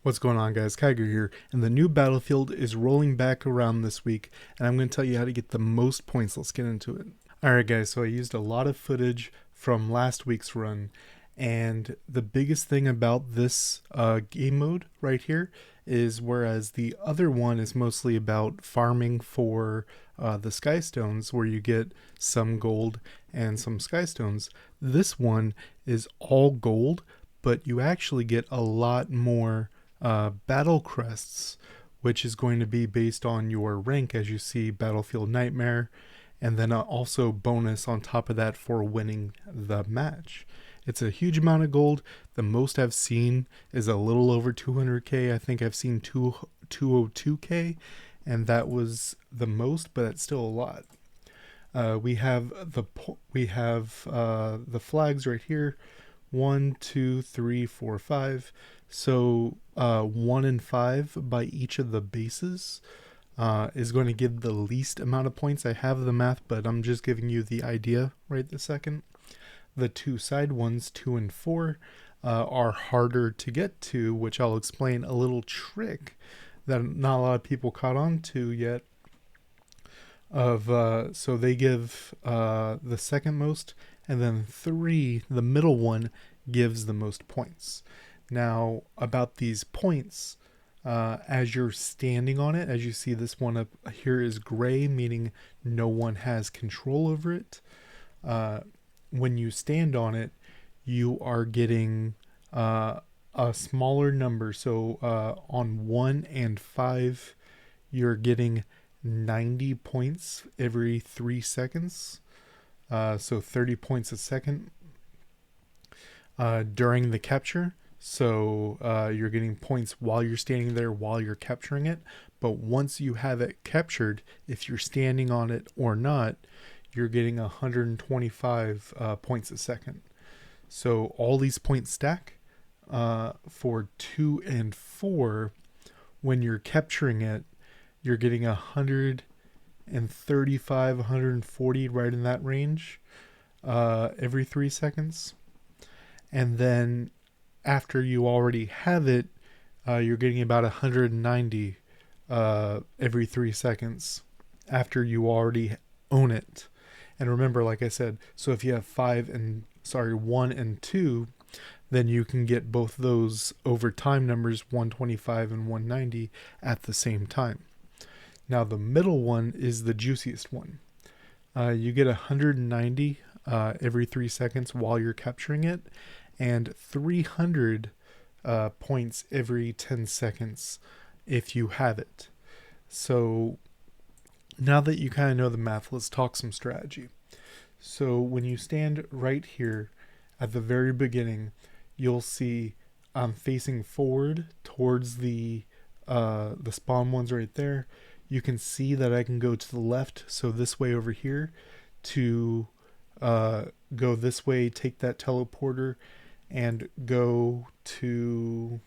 What's going on, guys? Kiger here, and the new Battlefield is rolling back around this week, and I'm going to tell you how to get the most points. Let's get into it. Alright guys, so I used a lot of footage from last week's run, and the biggest thing about this game mode right here is whereas the other one is mostly about farming for the sky stones, where you get some gold and some sky stones, this one is all gold, but you actually get a lot more battle crests, which is going to be based on your rank, as you see Battlefield Nightmare, and then also bonus on top of that for winning the match. It's a huge amount of gold. The most I've seen is a little over 200k. I think I've seen 202k, and that was the most, but it's still a lot. We have the flags right here. 1, 2, 3, 4, 5. So 1 and 5 by each of the bases is going to give the least amount of points. I have the math, but I'm just giving you the idea right this second. The two side ones, 2 and 4, are harder to get to, which I'll explain a little trick that not a lot of people caught on to yet. So they give the second most, and then 3, the middle one, gives the most points. Now, about these points, as you're standing on it, as you see, this one up here is gray, meaning no one has control over it. When you stand on it, you are getting a smaller number. So on 1 and 5, you're getting 90 points every 3 seconds. So 30 points a second during the capture. So you're getting points while you're standing there, while you're capturing it. But once you have it captured, if you're standing on it or not, you're getting 125 points a second. So all these points stack for 2 and 4. When you're capturing it, you're getting 135, 140, right in that range every 3 seconds. And then after you already have it, you're getting about 190 every 3 seconds after you already own it. And remember, like I said, so if you have 1 and 2, then you can get both those over time numbers, 125 and 190, at the same time. Now the middle one is the juiciest one. You get 190 every 3 seconds while you're capturing it, and 300 points every 10 seconds if you have it. So now that you kind of know the math, let's talk some strategy. So when you stand right here at the very beginning, you'll see I'm facing forward towards the spawn ones right there. You can see that I can go to the left, so this way over here, to go this way, take that teleporter, and go to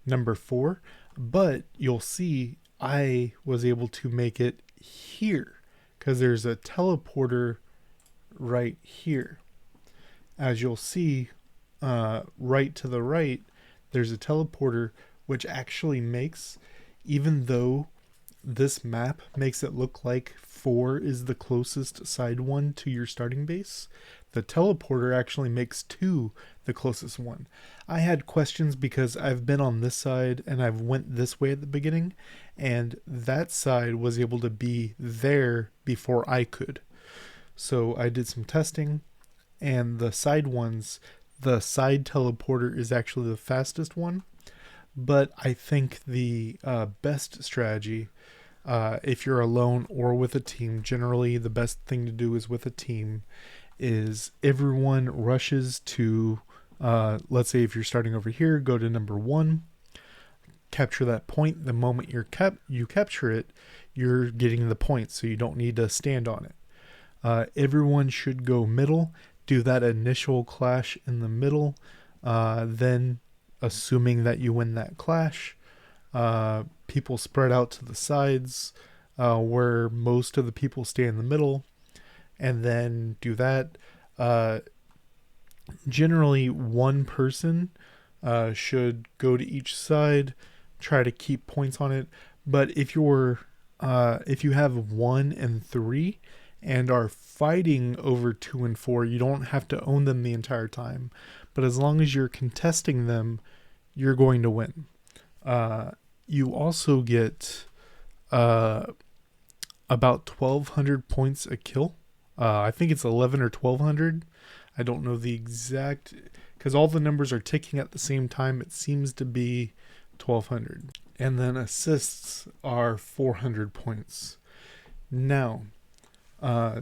number 4. But you'll see I was able to make it here because there's a teleporter right here. As you'll see, right to the right, there's a teleporter, which actually makes, even though this map makes it look like 4 is the closest side one to your starting base, the teleporter actually makes 2 the closest one. I had questions because I've been on this side and I've went this way at the beginning, and that side was able to be there before I could. So I did some testing, and the side ones, the side teleporter is actually the fastest one. But I think the best strategy, if you're alone or with a team, generally the best thing to do is with a team, is everyone rushes to, let's say if you're starting over here, go to number 1, capture that point. The moment you capture it, you're getting the points, so you don't need to stand on it. Everyone should go middle, do that initial clash in the middle, then assuming that you win that clash, people spread out to the sides where most of the people stay in the middle, and then do that. Generally one person should go to each side, try to keep points on it. But if you have 1 and 3 and are fighting over 2 and 4, you don't have to own them the entire time. But as long as you're contesting them, you're going to win. You also get about 1,200 points a kill. I think it's 11 or 1,200. I don't know the exact, because all the numbers are ticking at the same time. It seems to be 1,200. And then assists are 400 points. Now,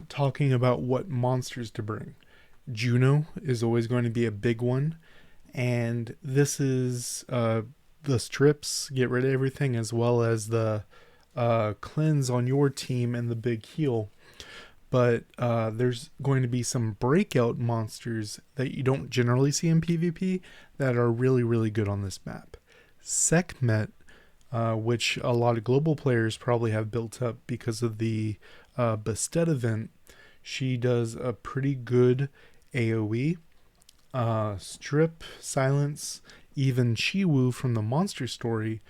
talking about what monsters to bring. Juno is always going to be a big one. And this is the strips, get rid of everything, as well as the cleanse on your team and the big heal. But there's going to be some breakout monsters that you don't generally see in PvP that are really, really good on this map. Sekhmet, which a lot of global players probably have built up because of the Bastet event, she does a pretty good AoE. Strip, silence, even Chiwu from the monster story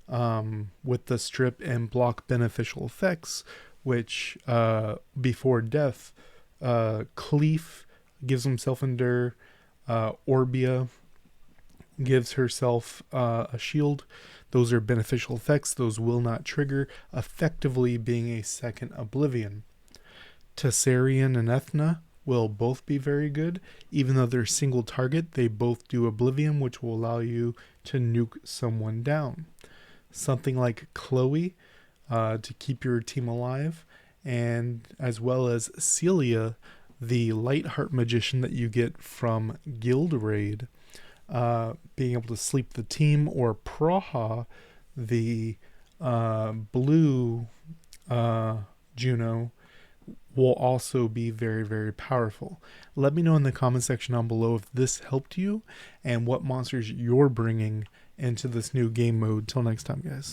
with the strip and block beneficial effects, which before death, Cleef gives himself endure, Orbia gives herself a shield. Those are beneficial effects. Those will not trigger, effectively being a second Oblivion. Tessarian and Ethna will both be very good. Even though they're single target, they both do Oblivion, which will allow you to nuke someone down. Something like Chloe to keep your team alive, and as well as Celia, the Lightheart magician that you get from Guild Raid, being able to sleep the team, or Praha, the blue Juno, will also be very, very powerful. Let me know in the comment section down below if this helped you and what monsters you're bringing into this new game mode. Till next time, guys.